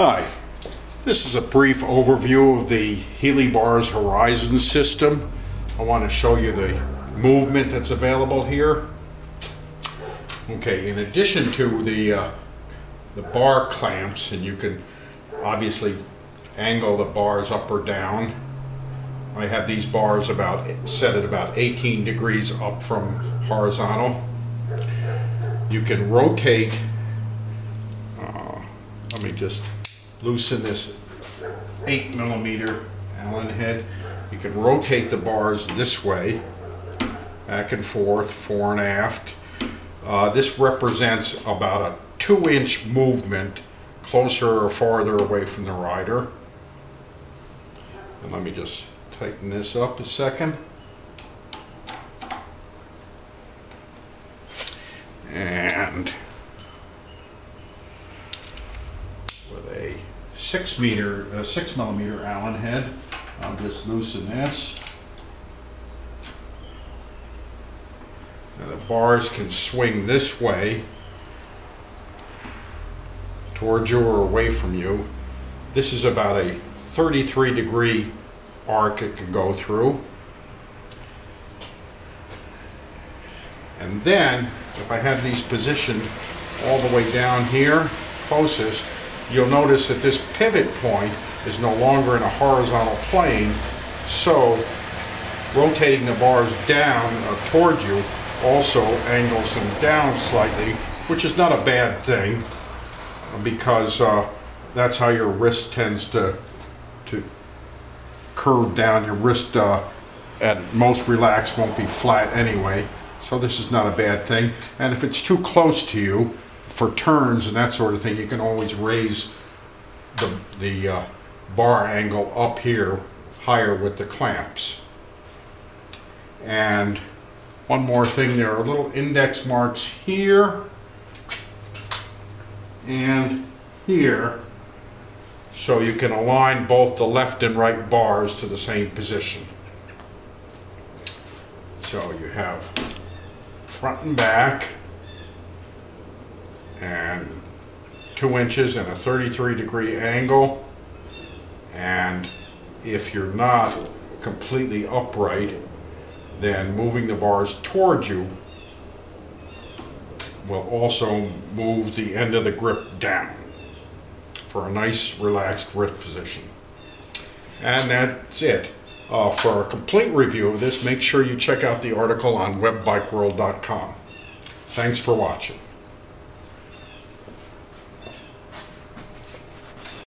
Hi, this is a brief overview of the HeliBars Horizon system. I want to show you the movement that's available here. Okay, in addition to the bar clamps, and you can obviously angle the bars up or down. I have these bars set at about 18 degrees up from horizontal. You can rotate, let me just loosen this 8mm Allen head. You can rotate the bars this way, back and forth, fore and aft. This represents about a 2-inch movement closer or farther away from the rider. And let me just tighten this up a second. And with a 6mm Allen head, I'll just loosen this. Now the bars can swing this way towards you or away from you. This is about a 33-degree arc it can go through. And then, if I have these positioned all the way down here, closest, you'll notice that this pivot point is no longer in a horizontal plane, so rotating the bars down toward you also angles them down slightly, which is not a bad thing, because that's how your wrist tends to curve down. Your wrist at most relaxed won't be flat anyway, so this is not a bad thing. And if it's too close to you for turns and that sort of thing, you can always raise the bar angle up here higher with the clamps. And one more thing, there are little index marks here and here, so you can align both the left and right bars to the same position. So you have front and back, and 2 inches and a 33-degree angle. And if you're not completely upright, then moving the bars towards you will also move the end of the grip down for a nice relaxed wrist position. And that's it. For a complete review of this, make sure you check out the article on webbikeworld.com. Thanks for watching.